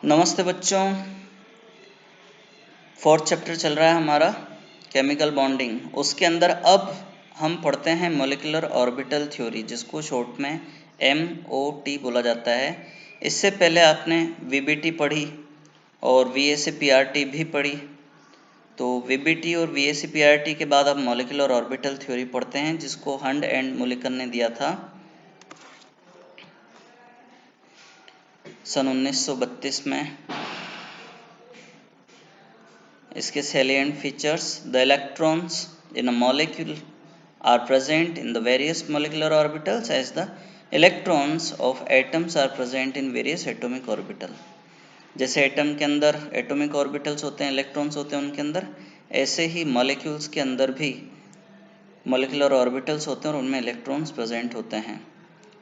नमस्ते बच्चों। Fourth chapter चल रहा है हमारा केमिकल बॉन्डिंग। उसके अंदर अब हम पढ़ते हैं मॉलिक्यूलर ऑर्बिटल थ्योरी, जिसको शॉर्ट में MOT बोला जाता है। इससे पहले आपने VBT पढ़ी और VAC-PRT भी पढ़ी। तो VBT और VAC-PRT के बाद अब मॉलिक्यूलर ऑर्बिटल थ्योरी पढ़ते हैं, जिसको हंड एंड मुलिकन ने दिया था सन 1932 में। इसके salient features: the electrons in a molecule are present in the various molecular orbitals as the electrons of atoms are present in various atomic orbital। जैसे एटम के अंदर एटॉमिक ऑर्बिटल्स होते हैं, इलेक्ट्रॉन्स होते हैं उनके अंदर, ऐसे ही मॉलिक्यूल्स के अंदर भी मॉलिक्यूलर ऑर्बिटल्स होते हैं और उनमें इलेक्ट्रॉन्स प्रेजेंट होते हैं।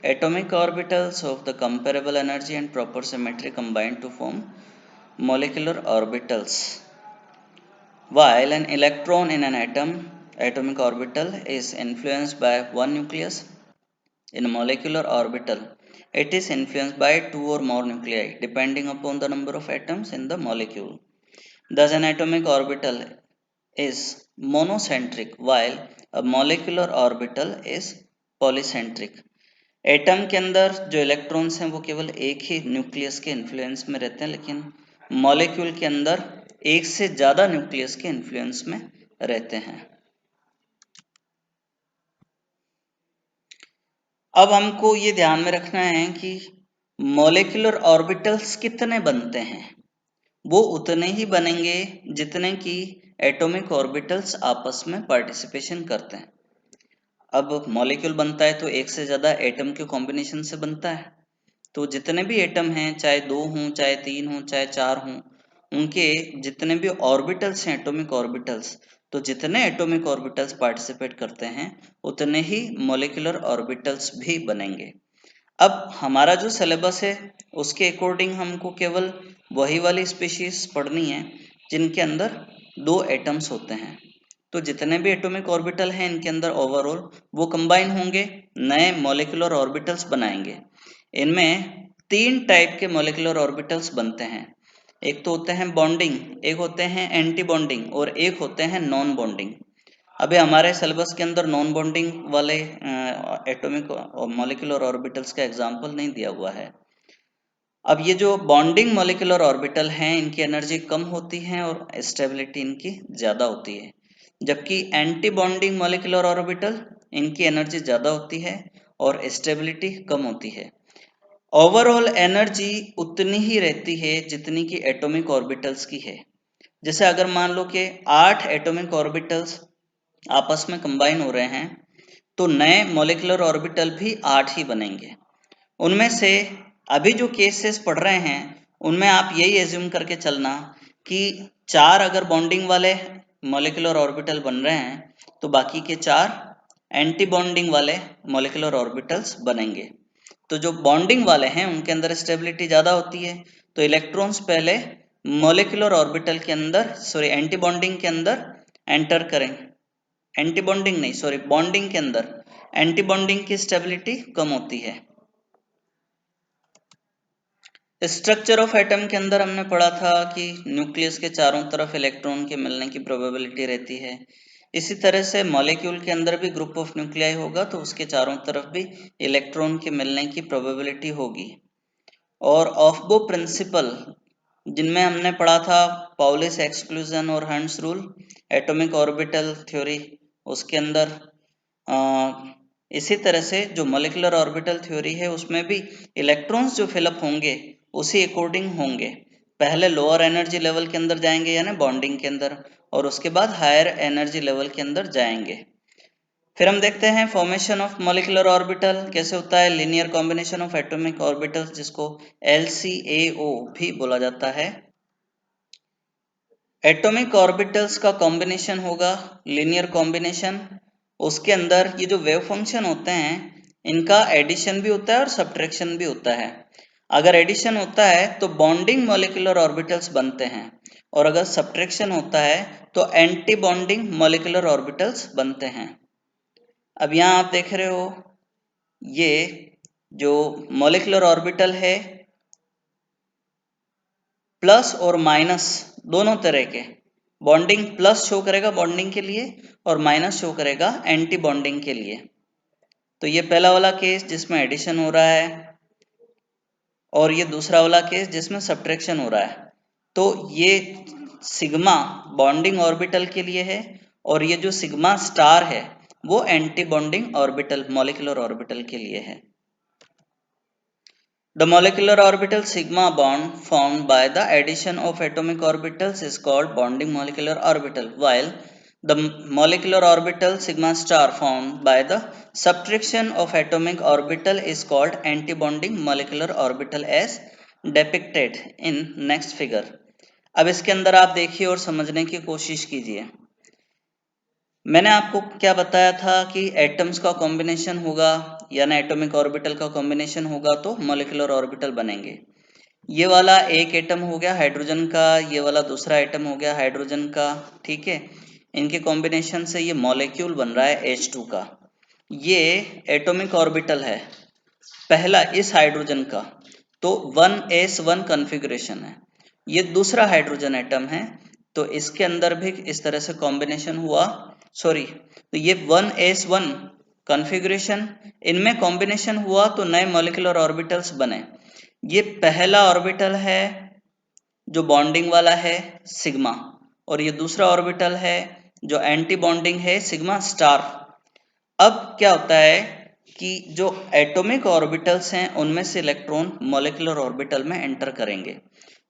Atomic orbitals of the comparable energy and proper symmetry combine to form molecular orbitals. While an electron in an atomic orbital is influenced by one nucleus, in a molecular orbital, it is influenced by two or more nuclei, depending upon the number of atoms in the molecule. Thus, an atomic orbital is monocentric, while a molecular orbital is polycentric. Atom के अंदर जो electrons हैं वो केवल एक ही nucleus के influence में रहते हैं, लेकिन मॉलिक्यूल के अंदर एक से ज्यादा न्यूक्लियस के इन्फ्लुएंस में रहते हैं। अब हमको ये ध्यान में रखना है कि मॉलिक्यूलर ऑर्बिटल्स कितने बनते हैं। वो उतने ही बनेंगे जितने की एटॉमिक ऑर्बिटल्स आपस में पार्टिसिपेशन करते हैं। अब मॉलिक्यूल बनता है तो एक से ज्यादा एटम के कॉम्बिनेशन से बनता है, तो जितने भी एटम हैं, चाहे 2 हों, चाहे 3 हों, चाहे 4 हों, उनके जितने भी ऑर्बिटल्स हैं एटॉमिक ऑर्बिटल्स, तो जितने एटॉमिक ऑर्बिटल्स पार्टिसिपेट करते हैं उतने ही मॉलिक्यूलर ऑर्बिटल्स भी बनेंगे। अब हमारा जो सिलेबस है उसके अकॉर्डिंग हमको केवल वही वाली स्पीशीज पढ़नी है जिनके अंदर 2 एटम्स होते हैं। तो जितने भी एटॉमिक ऑर्बिटल हैं इनके अंदर ओवरऑल वो कंबाइन होंगे, नए मॉलिक्यूलर ऑर्बिटल्स बनाएंगे। इनमें 3 टाइप के मॉलिक्यूलर ऑर्बिटल्स बनते हैं। एक तो होते हैं बॉन्डिंग, एक होते हैं एंटी बॉन्डिंग और एक होते हैं नॉन बॉन्डिंग। अभी हमारे सिलेबस के अंदर नॉन बॉन्डिंग वाले एटॉमिक मॉलिक्यूलर ऑर्बिटल्स का एग्जांपल नहीं दिया हुआ है। अब ये जो बॉन्डिंग मॉलिक्यूलर ऑर्बिटल हैं इनकी एनर्जी कम होती है और स्टेबिलिटी इनकी ज्यादा होती है, जबकि एंटी बॉन्डिंग मॉलिक्यूलर ऑर्बिटल इनकी एनर्जी ज्यादा होती है और स्टेबिलिटी कम होती है। ओवरऑल एनर्जी उतनी ही रहती है जितनी की एटॉमिक ऑर्बिटल्स की है। जैसे अगर मान लो कि 8 एटॉमिक ऑर्बिटल्स आपस में कंबाइन हो रहे हैं तो नए मॉलिक्यूलर ऑर्बिटल भी 8 ही बनेंगे। उनमें से अभी जो केसेस पढ़ रहे हैं उनमें आप यही एज्यूम करके चलना कि 4 अगर बॉन्डिंग वाले मॉलिक्यूलर ऑर्बिटल बन रहे हैं तो बाकी के 4 एंटी बॉन्डिंग वाले मॉलिक्यूलर ऑर्बिटल्स बनेंगे। तो जो बॉन्डिंग वाले हैं उनके अंदर स्टेबिलिटी ज्यादा होती है, तो इलेक्ट्रॉन्स पहले मॉलिक्यूलर ऑर्बिटल के अंदर एंटी बॉन्डिंग के अंदर एंटर करें, एंटी बॉन्डिंग नहीं बॉन्डिंग के अंदर एंटी बॉन्डिंग की स्टेबिलिटी कम होती है। स्ट्रक्चर ऑफ एटम के अंदर हमने पढ़ा था कि न्यूक्लियस के चारों तरफ इलेक्ट्रॉन के मिलने की प्रोबेबिलिटी रहती है। इसी तरह से मॉलिक्यूल के अंदर भी ग्रुप ऑफ न्यूक्लियाई होगा तो उसके चारों तरफ भी इलेक्ट्रॉन के मिलने की प्रोबेबिलिटी होगी। और ऑफ-बो प्रिंसिपल जिनमें हमने पढ़ा था पाउलिस एक्सक्लूजन और hunts rule, atomic orbital theory, उसके अंदर इसी तरह से जो मॉलिक्यूलर ऑर्बिटल थ्योरी है उसमें भी इलेक्ट्रॉन्स जो फिलअप होंगे उसी अकॉर्डिंग होंगे। पहले लोअर एनर्जी लेवल के अंदर जाएंगे यानी बॉन्डिंग के अंदर, और उसके बाद हायर एनर्जी लेवल के अंदर जाएंगे। फिर हम देखते हैं फॉर्मेशन ऑफ मॉलिक्यूलर ऑर्बिटल कैसे होता है। Linear combination of atomic orbitals, जिसको LCAO भी बोला जाता है। एटॉमिक ऑर्बिटल्स का कॉम्बिनेशन होगा लीनियर कॉम्बिनेशन। उसके अंदर ये जो वेव फंक्शन होते हैं इनका एडिशन भी होता है और सब्ट्रैक्शन भी होता है। अगर एडिशन होता है तो बॉन्डिंग मॉलिक्यूलर ऑर्बिटल्स बनते हैं, और अगर सब्ट्रैक्शन होता है तो एंटी बॉन्डिंग मॉलिक्यूलर ऑर्बिटल्स बनते हैं। अब यहाँ आप देख रहे हो ये जो मॉलिक्यूलर ऑर्बिटल है प्लस और माइनस दोनों तरह के बॉन्डिंग, प्लस शो करेगा बॉन्डिंग के लिए और माइनस शो करेगा एंटी बॉन्डिंग के लिए। तो ये पहला वाला केस जिसमें एडिशन हो रहा है और ये दूसरा वाला केस जिसमें सब्ट्रैक्शन हो रहा है। तो ये सिग्मा बॉन्डिंग ऑर्बिटल के लिए है और ये जो सिग्मा स्टार है वो anti bonding orbital molecular orbital के लिए है। The molecular orbital sigma bond formed by the addition of atomic orbitals is called bonding molecular orbital, while the molecular orbital sigma star formed by the subtraction of atomic orbital is called antibonding molecular orbital as depicted in next figure। अब इसके अंदर आप देखिए और समझने की कोशिश कीजिए। मैंने आपको क्या बताया था कि एटम्स का कॉम्बिनेशन होगा यानी एटॉमिक ऑर्बिटल का कॉम्बिनेशन होगा तो मॉलिक्यूलर ऑर्बिटल बनेंगे। ये वाला एक एटम हो गया हाइड्रोजन का, ये वाला दूसरा एटम हो गया हाइड्रोजन का, ठीक है। इनके कॉम्बिनेशन से ये मॉलिक्यूल बन रहा है H2 का। ये एटॉमिक ऑर्बिटल है पहला इस हाइड्रोजन का, तो 1s1 कॉन्फ़िगरेशन है। ये दूसरा हाइड्रोजन एटम है तो इसके अंदर भी इस तरह से कॉम्बिनेशन हुआ, तो ये 1s1 कॉन्फ़िगरेशन, इनमें कॉम्बिनेशन हुआ तो नए मॉलिक्यूलर ऑर्बिटल्स बने। ये पहला ऑर्बिटल है जो बॉन्डिंग वाला है सिग्मा और ये दूसरा ऑर्बिटल है जो एंटी बॉन्डिंग है सिग्मा स्टार। अब क्या होता है कि जो एटॉमिक ऑर्बिटल्स हैं उनमें से इलेक्ट्रॉन मॉलिक्यूलर ऑर्बिटल में एंटर करेंगे।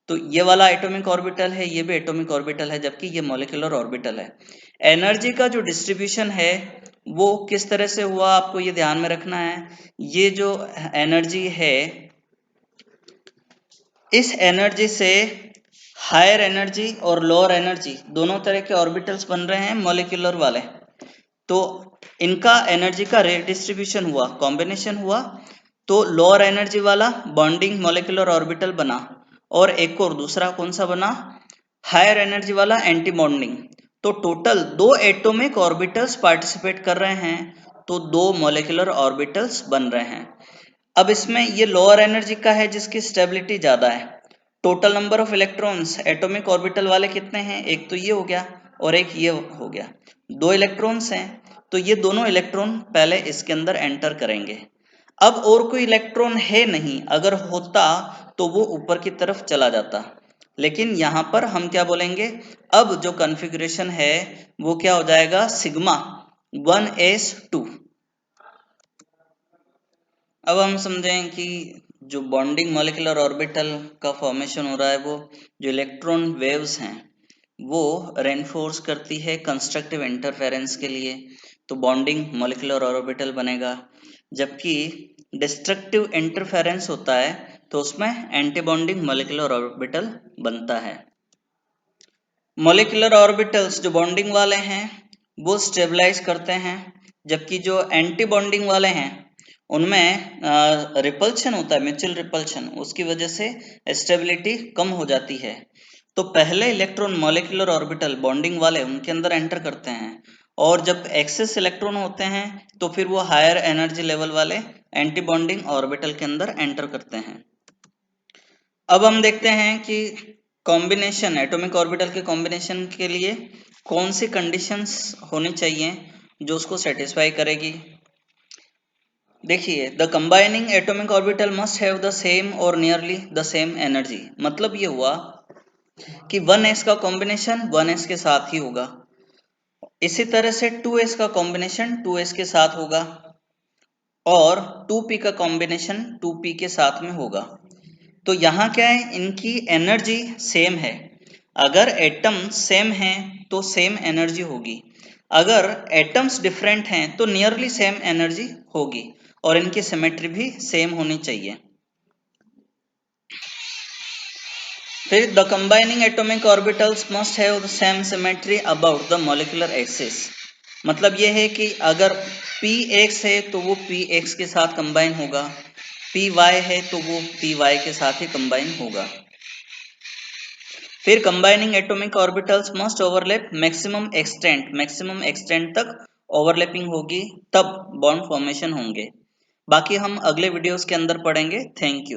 तो ये वाला एटॉमिक ऑर्बिटल है, ये भी एटॉमिक ऑर्बिटल है, जबकि ये मॉलिक्यूलर ऑर्बिटल है। एनर्जी का जो डिस्ट्रीब्यूशन है वो किस तरह से हुआ आपको ये ध्यान में रखना है। ये जो एनर्जी है इस एनर्जी से हायर एनर्जी और लोअर एनर्जी दोनों तरह के ऑर्बिटल्स बन रहे हैं मॉलिक्यूलर वाले। तो इनका एनर्जी का डिस्ट्रीब्यूशन हुआ, कॉम्बिनेशन हुआ, तो लोअर एनर्जी वाला बॉन्डिंग मॉलिक्यूलर ऑर्बिटल बना और एक और दूसरा कौन सा बना, हायर एनर्जी वाला एंटी बॉन्डिंग। तो टोटल 2 एटॉमिक ऑर्बिटल्स पार्टिसिपेट कर रहे हैं तो 2 मॉलिक्यूलर ऑर्बिटल्स बन रहे हैं। अब इसमें ये लोअर एनर्जी का है जिसकी स्टेबिलिटी ज्यादा है। Total number of electrons atomic orbital वाले कितने हैं, एक तो ये हो गया और एक ये हो गया, 2 इलेक्ट्रॉन्स हैं तो ये दोनों इलेक्ट्रॉन पहले इसके अंदर एंटर करेंगे। अब और कोई इलेक्ट्रॉन है नहीं, अगर होता तो वो ऊपर की तरफ चला जाता, लेकिन यहाँ पर हम क्या बोलेंगे, अब जो कॉन्फ़िगरेशन है वो क्या हो जाएगा, सिग्मा 1s2। अब हम समझें कि जो बॉन्डिंग मॉलिक्यूलर ऑर्बिटल का फॉर्मेशन हो रहा है वो जो इलेक्ट्रॉन वेव्स हैं वो रेनफोर्स करती है कंस्ट्रक्टिव इंटरफेरेंस के लिए, तो बॉन्डिंग मॉलिक्यूलर ऑर्बिटल बनेगा। जबकि डिस्ट्रक्टिव इंटरफेरेंस होता है तो उसमें एंटी बॉन्डिंग मॉलिक्यूलर ऑर्बिटल बनता है। मॉलिक्यूलर ऑर्बिटल्स जो बॉन्डिंग वाले हैं वो स्टेबलाइज करते हैं, जबकि जो एंटी बॉन्डिंग वाले हैं उनमें रिपल्शन होता है, म्यूचुअल रिपल्शन, उसकी वजह से स्टेबिलिटी कम हो जाती है। तो पहले इलेक्ट्रॉन मॉलिक्यूलर ऑर्बिटल बॉन्डिंग वाले उनके अंदर एंटर करते हैं और जब एक्सेस इलेक्ट्रॉन होते हैं तो फिर वो हायर एनर्जी लेवल वाले एंटी बॉन्डिंग ऑर्बिटल के अंदर एंटर करते हैं। अब हम देखते हैं कि कॉम्बिनेशन एटॉमिक ऑर्बिटल के कॉम्बिनेशन के लिए कौन सी कंडीशंस होनी चाहिए जो उसको सेटिस्फाई करेगी। देखिए, the combining atomic orbital must have the same और नियरली द सेम एनर्जी। मतलब ये हुआ कि 1s का कॉम्बिनेशन 1s के साथ ही होगा, इसी तरह से 2s का कॉम्बिनेशन 2s के साथ होगा और 2p का कॉम्बिनेशन 2p के साथ में होगा। तो यहाँ क्या है, इनकी एनर्जी सेम है। अगर एटम सेम हैं तो सेम एनर्जी होगी, अगर एटम्स डिफरेंट हैं तो नियरली सेम एनर्जी होगी और इनकी सिमेट्री भी सेम होनी चाहिए। फिर the combining atomic orbitals must have the same symmetry about the molecular axis. मतलब यह है कि अगर px है तो वो px के साथ कंबाइन होगा, py है तो वो py के साथ ही कंबाइन होगा। फिर combining atomic orbitals must overlap maximum extent तक ओवरलैपिंग होगी तब बॉन्ड फॉर्मेशन होंगे। बाकी हम अगले वीडियोस के अंदर पढ़ेंगे। Thank you.